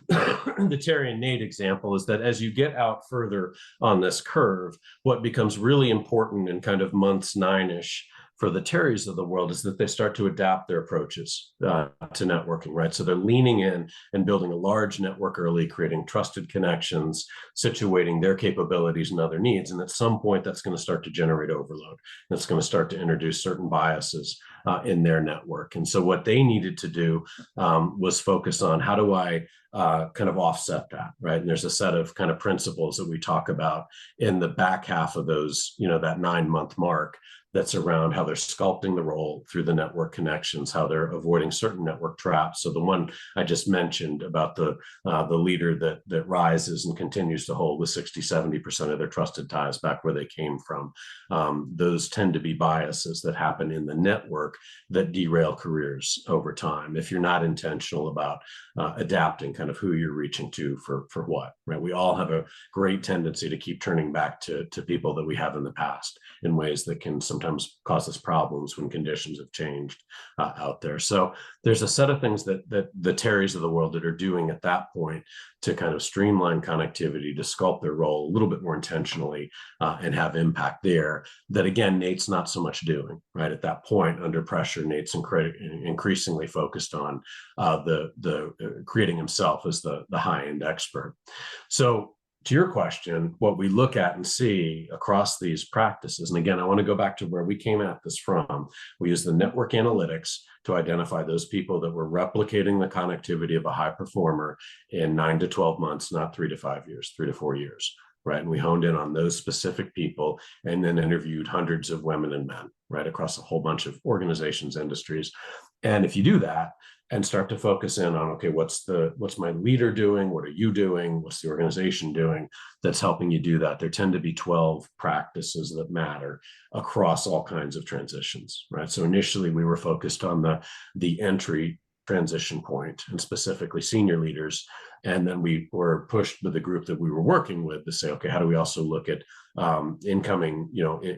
the Terry and Nate example is that as you get out further on this curve, what becomes really important in kind of months 9-ish for the Terrys of the world is that they start to adapt their approaches to networking, right? So they're leaning in and building a large network early, creating trusted connections, situating their capabilities and other needs. And at some point, that's going to start to generate overload. That's going to start to introduce certain biases in their network. And so what they needed to do was focus on how do I kind of offset that, right? And there's a set of kind of principles that we talk about in the back half of those, that 9-month mark that's around how they're sculpting the role through the network connections, how they're avoiding certain network traps. So the one I just mentioned about the leader that rises and continues to hold with 60-70% of their trusted ties back where they came from. Those tend to be biases that happen in the network that derail careers over time if you're not intentional about adapting kind of who you're reaching to for what, right? We all have a great tendency to keep turning back to people that we have in the past in ways that can sometimes cause us problems when conditions have changed out there. So there's a set of things that the Terrys of the world that are doing at that point to kind of streamline connectivity, to sculpt their role a little bit more intentionally and have impact there that, again, Nate's not so much doing, right? At that point, under pressure, Nate's increasingly focused on the creating himself as the high-end expert. So to your question, what we look at and see across these practices, and again, I want to go back to where we came at this from. We use the network analytics to identify those people that were replicating the connectivity of a high performer in 9 to 12 months, not 3 to 5 years, 3 to 4 years, right? And we honed in on those specific people and then interviewed hundreds of women and men, right, across a whole bunch of organizations, industries. And if you do that, and start to focus in on, okay, what's my leader doing? What are you doing? What's the organization doing that's helping you do that? There tend to be 12 practices that matter across all kinds of transitions, right? So initially we were focused on the entry transition point and specifically senior leaders. And then we were pushed with the group that we were working with to say, okay, how do we also look at incoming,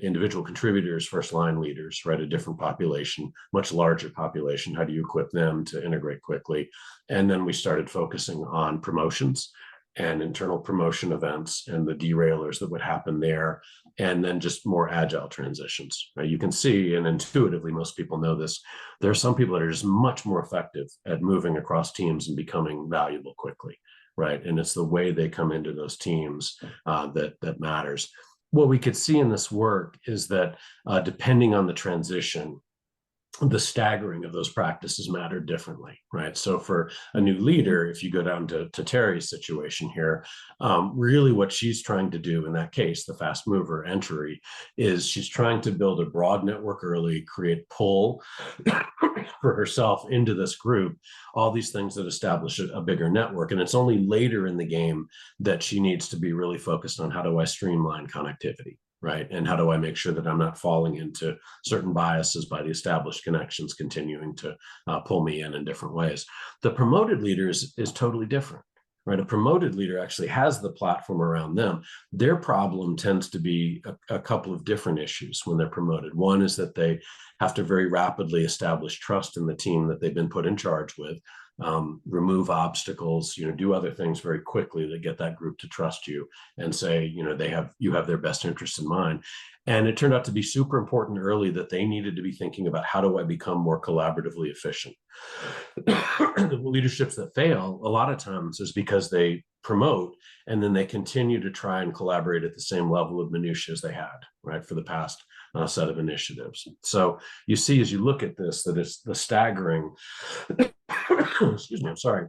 individual contributors, first line leaders, right? A different population, much larger population. How do you equip them to integrate quickly? And then we started focusing on promotions and internal promotion events and the derailers that would happen there, and then just more agile transitions. Right? You can see, and intuitively, most people know this, there are some people that are just much more effective at moving across teams and becoming valuable quickly, right? And it's the way they come into those teams that matters. What we could see in this work is that depending on the transition, the staggering of those practices matter differently, right? So for a new leader, if you go down to Terry's situation here, really what she's trying to do in that case, the fast mover entry, is she's trying to build a broad network early, create pull for herself into this group, all these things that establish a bigger network. And it's only later in the game that she needs to be really focused on how do I streamline connectivity, right? And how do I make sure that I'm not falling into certain biases by the established connections continuing to pull me in different ways. The promoted leader is totally different, right? A promoted leader actually has the platform around them. Their problem tends to be a couple of different issues when they're promoted. One is that they have to very rapidly establish trust in the team that they've been put in charge with. Remove obstacles, do other things very quickly that get that group to trust you and say, you have their best interests in mind. And it turned out to be super important early that they needed to be thinking about how do I become more collaboratively efficient. The leaderships that fail a lot of times is because they promote and then they continue to try and collaborate at the same level of minutiae as they had, right, for the past set of initiatives. So you see, as you look at this, that it's the staggering excuse me, I'm sorry,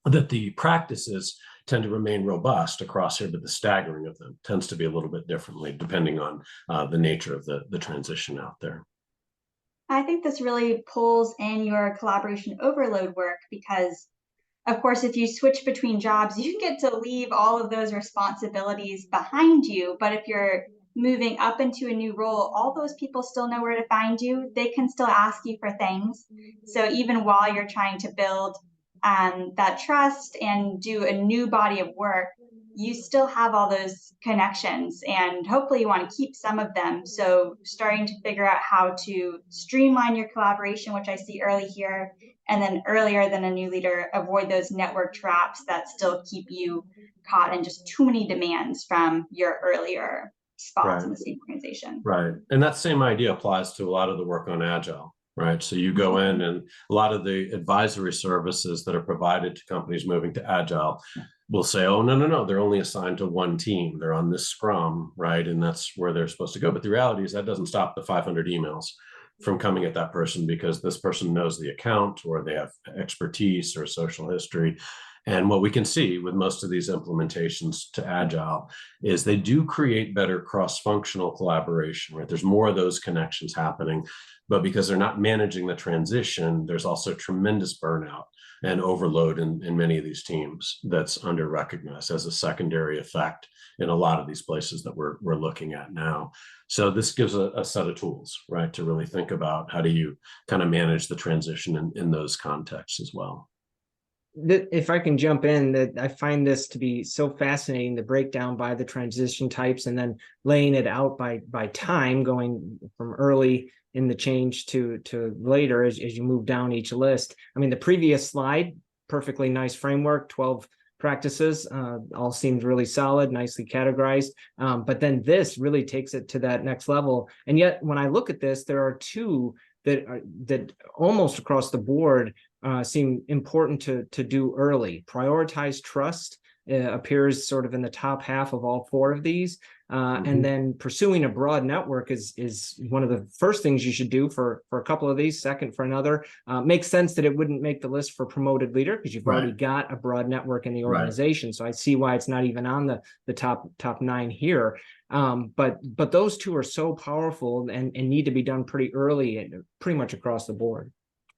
that the practices tend to remain robust across here, but the staggering of them tends to be a little bit differently depending on the nature of the transition out there. I think this really pulls in your collaboration overload work because of course, if you switch between jobs, you get to leave all of those responsibilities behind you. But if you're moving up into a new role, all those people still know where to find you. They can still ask you for things. So even while you're trying to build that trust and do a new body of work, you still have all those connections, and hopefully you want to keep some of them. So starting to figure out how to streamline your collaboration, which I see early here, and then earlier than a new leader, avoid those network traps that still keep you caught in just too many demands from your earlier spots in the same organization. Right. And that same idea applies to a lot of the work on Agile, right? So you go in, and a lot of the advisory services that are provided to companies moving to Agile will say, oh, no, they're only assigned to one team. They're on this Scrum, right? And that's where they're supposed to go. But the reality is that doesn't stop the 500 emails from coming at that person, because this person knows the account, or they have expertise or social history. And what we can see with most of these implementations to Agile is they do create better cross-functional collaboration, right? There's more of those connections happening, but because they're not managing the transition, there's also tremendous burnout and overload in many of these teams that's under-recognized as a secondary effect in a lot of these places that we're looking at now. So this gives a set of tools, right, to really think about how do you kind of manage the transition in those contexts as well. If I can jump in, that I find this to be so fascinating, the breakdown by the transition types, and then laying it out by time, going from early in the change to later as you move down each list. I mean, the previous slide, perfectly nice framework, 12 practices, all seemed really solid, nicely categorized. But then this really takes it to that next level. And yet, when I look at this, there are two that almost across the board seem important to do early. Prioritize trust appears sort of in the top half of all four of these. And then pursuing a broad network is one of the first things you should do for a couple of these, second for another. Makes sense that it wouldn't make the list for promoted leader, because you've already got a broad network in the organization. So I see why it's not even on the top 9 here. But those two are so powerful and need to be done pretty early and pretty much across the board.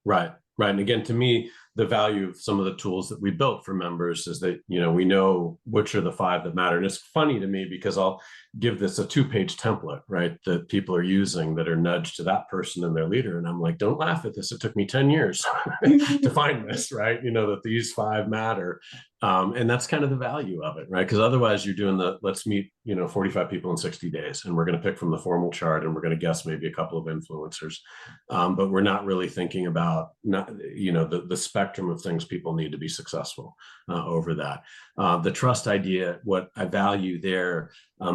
Right. And again, to me, the value of some of the tools that we built for members is that, we know which are the 5 that matter. And it's funny to me because I'll give this a 2-page template, right, that people are using that are nudged to that person and their leader. And I'm like, don't laugh at this. It took me 10 years to find this, right? That these 5 matter. And that's kind of the value of it, right? Because otherwise you're doing let's meet, 45 people in 60 days, and we're going to pick from the formal chart, and we're going to guess maybe a couple of influencers. But we're not really thinking about, the spectrum of things people need to be successful over that. The trust idea, what I value there,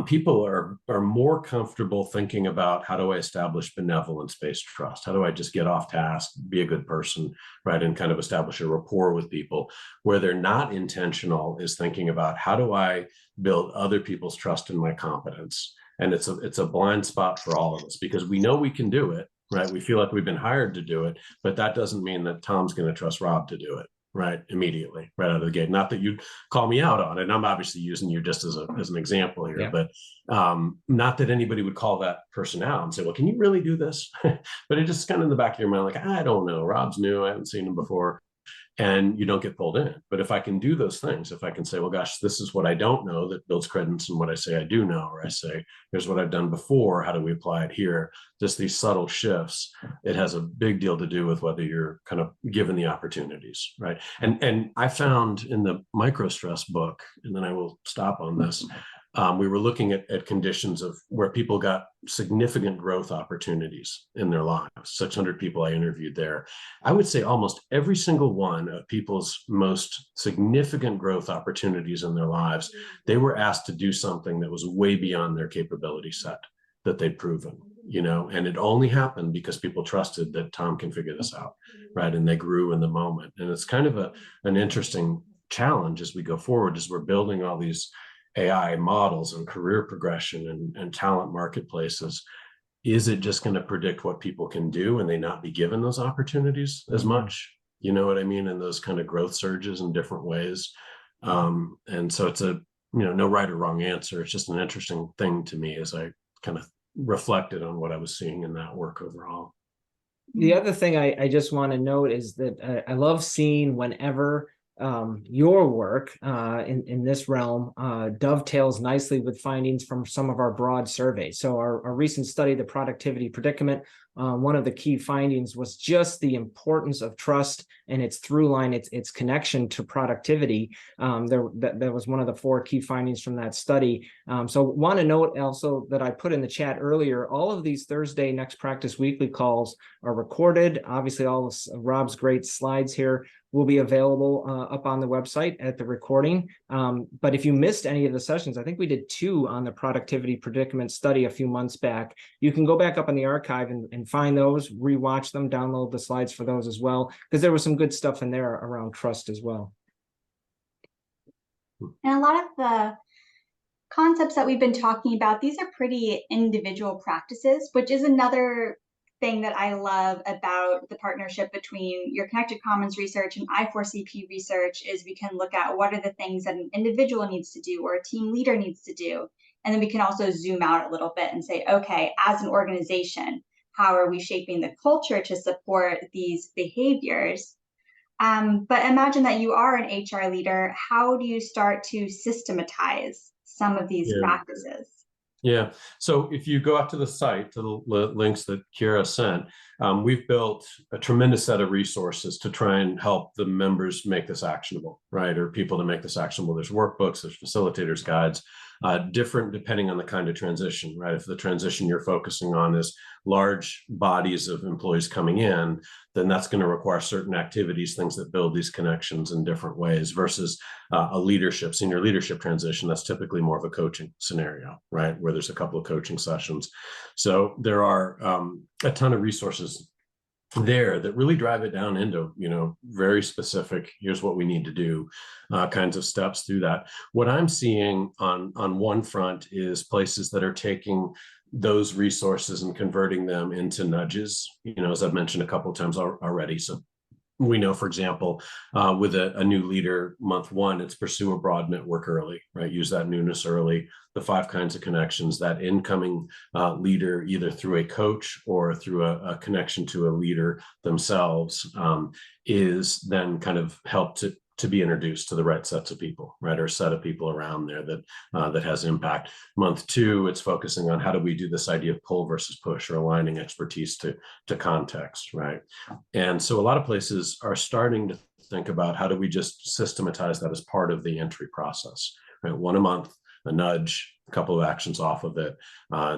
people are more comfortable thinking about, how do I establish benevolence-based trust? How do I just get off task, be a good person, right? And kind of establish a rapport with people. Where they're not intentional is thinking about, how do I build other people's trust in my competence? And it's a blind spot for all of us, because we know we can do it, right? We feel like we've been hired to do it, but that doesn't mean that Tom's going to trust Rob to do it, right? Immediately, right out of the gate. Not that you'd call me out on it. I'm obviously using you just as an example here, but not that anybody would call that person out and say, well, can you really do this? But it just kind of in the back of your mind, like, I don't know, Rob's new, I haven't seen him before. And you don't get pulled in. But if I can do those things, if I can say, well, gosh, this is what I don't know that builds credence in what I say I do know, or I say, here's what I've done before, how do we apply it here? Just these subtle shifts, it has a big deal to do with whether you're kind of given the opportunities, right? And I found in the micro stress book, and then I will stop on this, we were looking at conditions of where people got significant growth opportunities in their lives. 600 people I interviewed there. I would say almost every single one of people's most significant growth opportunities in their lives, they were asked to do something that was way beyond their capability set that they'd proven, and it only happened because people trusted that Tom can figure this out, right? And they grew in the moment. And it's kind of an interesting challenge as we go forward, as we're building all these AI models and career progression and talent marketplaces. Is it just going to predict what people can do and they not be given those opportunities as much? You know what I mean? And those kind of growth surges in different ways. And so it's no right or wrong answer. It's just an interesting thing to me as I kind of reflected on what I was seeing in that work overall. The other thing I just want to note is that I love seeing whenever your work in this realm dovetails nicely with findings from some of our broad surveys. So our recent study, the productivity predicament, one of the key findings was just the importance of trust and its through line, its connection to productivity. That was one of the 4 key findings from that study. So want to note also that I put in the chat earlier, all of these Thursday Next Practice Weekly calls are recorded. Obviously, all of Rob's great slides here will be available up on the website at the recording. But if you missed any of the sessions, I think we did 2 on the productivity predicament study a few months back. You can go back up in the archive and find those, rewatch them, download the slides for those as well, because there was some good stuff in there around trust as well. And a lot of the concepts that we've been talking about, these are pretty individual practices, which is another thing that I love about the partnership between your Connected Commons research and I4CP research is we can look at what are the things that an individual needs to do or a team leader needs to do. And then we can also zoom out a little bit and say, okay, as an organization, how are we shaping the culture to support these behaviors? But imagine that you are an HR leader. How do you start to systematize some of these practices? Yeah. So if you go out to the site, to the links that Kira sent, we've built a tremendous set of resources to try and help the members make this actionable, right? Or people to make this actionable. There's workbooks, there's facilitators guides, different depending on the kind of transition, right? If the transition you're focusing on is large bodies of employees coming in, then that's going to require certain activities, things that build these connections in different ways versus a senior leadership transition. That's typically more of a coaching scenario, right? Where there's a couple of coaching sessions. So there are a ton of resources there that really drive it down into, very specific, here's what we need to do kinds of steps through that. What I'm seeing on one front is places that are taking those resources and converting them into nudges, as I've mentioned a couple of times already. So we know, for example, with a new leader, month 1, it's pursue a broad network early, right? Use that newness early, the 5 kinds of connections, that incoming leader, either through a coach or through a connection to a leader themselves, is then kind of helped to be introduced to the right sets of people, right? Or a set of people around there that has impact. Month 2, it's focusing on how do we do this idea of pull versus push, or aligning expertise to context, right? And so a lot of places are starting to think about how do we just systematize that as part of the entry process, right? 1 a month, a nudge, a couple of actions off of it.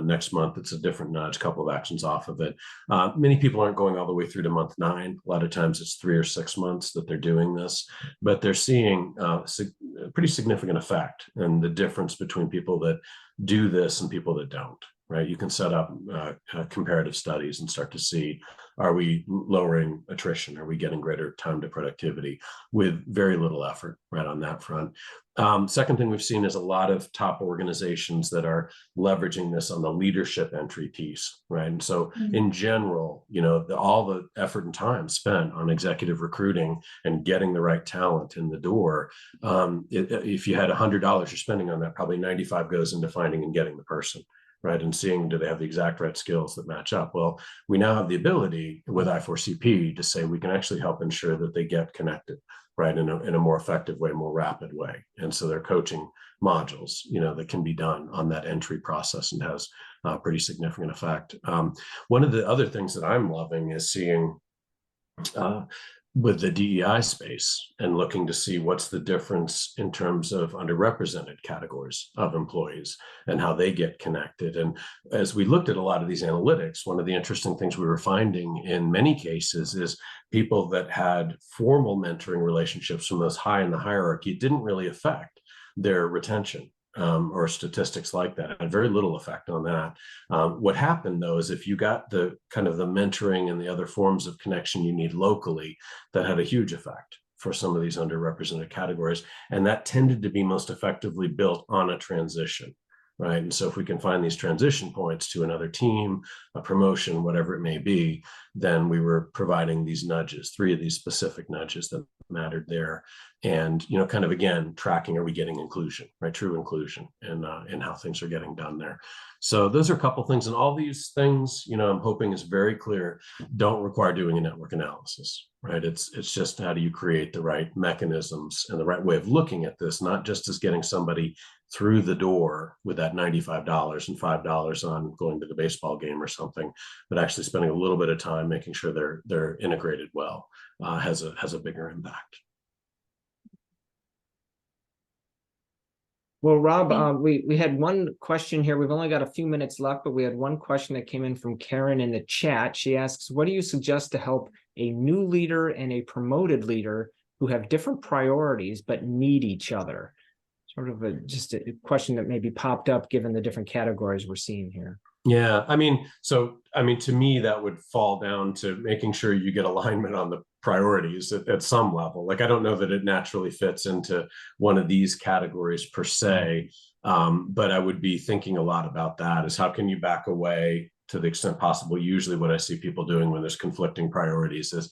Next month, it's a different nudge, a couple of actions off of it. Many people aren't going all the way through to month 9. A lot of times it's 3 or 6 months that they're doing this, but they're seeing a pretty significant effect in the difference between people that do this and people that don't. Right? You can set up comparative studies and start to see, are we lowering attrition? Are we getting greater time to productivity with very little effort, right, on that front? Second thing we've seen is a lot of top organizations that are leveraging this on the leadership entry piece, right? And so in general, all the effort and time spent on executive recruiting and getting the right talent in the door, if you had $100 you're spending on that, probably 95 goes into finding and getting the person. Right, and seeing, do they have the exact right skills that match up? Well, we now have the ability with I4CP to say we can actually help ensure that they get connected, right, in a more effective way, more rapid way. And so they're coaching modules, that can be done on that entry process and has a pretty significant effect. One of the other things that I'm loving is seeing with the DEI space and looking to see what's the difference in terms of underrepresented categories of employees and how they get connected. And as we looked at a lot of these analytics, one of the interesting things we were finding in many cases is people that had formal mentoring relationships from those high in the hierarchy didn't really affect their retention. Or statistics like that, had very little effect on that. What happened though is if you got the kind of the mentoring and the other forms of connection you need locally, that had a huge effect for some of these underrepresented categories. And that tended to be most effectively built on a transition, right? And so if we can find these transition points to another team, a promotion, whatever it may be, then we were providing these nudges, 3 of these specific nudges that mattered there. and kind of again tracking, are we getting inclusion, right? True inclusion and how things are getting done there. So those are a couple things, and all these things, I'm hoping is very clear, don't require doing a network analysis, right? It's just how do you create the right mechanisms and the right way of looking at this, not just as getting somebody through the door with that $95 and $5 on going to the baseball game or something, but actually spending a little bit of time making sure they're integrated well, has a bigger impact. Well, Rob, we had one question here. We've only got a few minutes left, but we had one question that came in from Karen in the chat. She asks, what do you suggest to help a new leader and a promoted leader who have different priorities but need each other? Sort of just a question that maybe popped up given the different categories we're seeing here. Yeah, to me, that would fall down to making sure you get alignment on the priorities at some level. Like, I don't know that it naturally fits into one of these categories per se, but I would be thinking a lot about that, is how can you back away to the extent possible. Usually what I see people doing when there's conflicting priorities is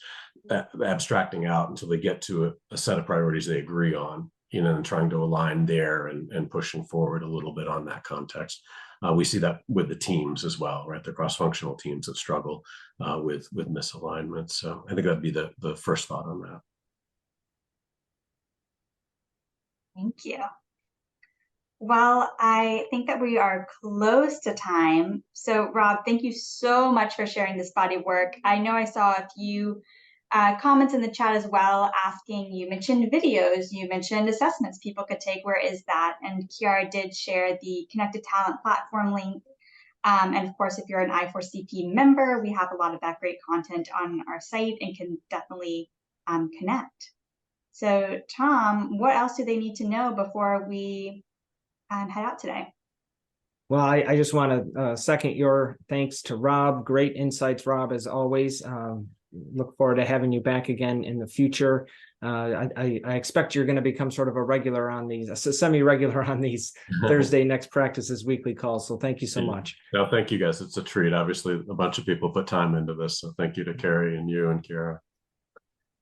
abstracting out until they get to a set of priorities they agree on, and trying to align there and pushing forward a little bit on that context. We see that with the teams as well, right? The cross-functional teams that struggle with misalignment. So I think that'd be the first thought on that. Thank you. Well, I think that we are close to time. So Rob, thank you so much for sharing this body of work. I know I saw a few comments in the chat as well, asking, you mentioned videos, you mentioned assessments people could take. Where is that? And Kiara did share the Connected Talent platform link. And of course, if you're an I4CP member, we have a lot of that great content on our site and can definitely connect. So Tom, what else do they need to know before we head out today? Well, I just want to second your thanks to Rob. Great insights, Rob, as always. Look forward to having you back again in the future. I expect you're going to become sort of a regular on these, a semi-regular on these Thursday Next Practices weekly calls. So thank you so much. No, thank you guys. It's a treat. Obviously, a bunch of people put time into this. So thank you to Carrie and you and Kiara.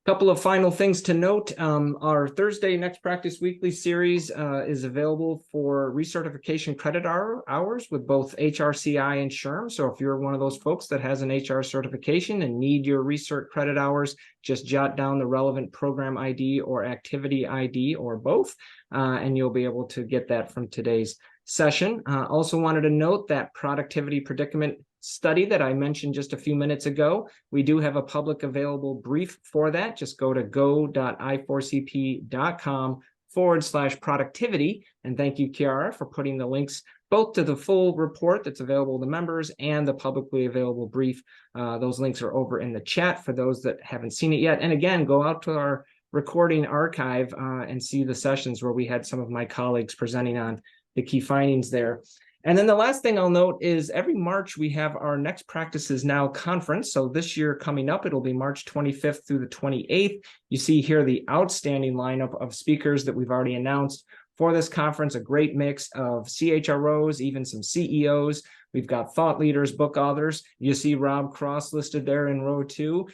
Couple of final things to note. Our Thursday Next Practice Weekly series is available for recertification credit hours with both HRCI and SHRM. So if you're one of those folks that has an HR certification and need your recert credit hours, just jot down the relevant program ID or activity ID or both, and you'll be able to get that from today's session. Also wanted to note that productivity predicament study that I mentioned just a few minutes ago. We do have a public available brief for that. Just go to go.i4cp.com/productivity. And thank you, Kiara, for putting the links both to the full report that's available to members and the publicly available brief. Those links are over in the chat for those that haven't seen it yet. And again, go out to our recording archive and see the sessions where we had some of my colleagues presenting on the key findings there. And then the last thing I'll note is every March we have our Next Practices Now conference. So this year coming up, it'll be March 25th through the 28th. You see here the outstanding lineup of speakers that we've already announced for this conference, a great mix of CHROs, even some CEOs. We've got thought leaders, book authors. You see Rob Cross listed there in row 2.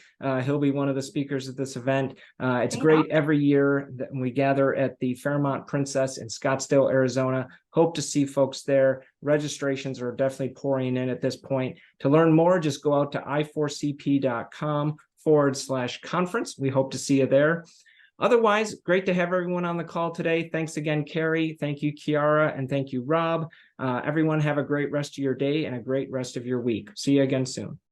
He'll be one of the speakers at this event. It's great every year that we gather at the Fairmont Princess in Scottsdale, Arizona. Hope to see folks there. Registrations are definitely pouring in at this point. To learn more, just go out to i4cp.com/conference. We hope to see you there. Otherwise, great to have everyone on the call today. Thanks again, Carrie. Thank you, Kiara. And thank you, Rob. Everyone have a great rest of your day and a great rest of your week. See you again soon.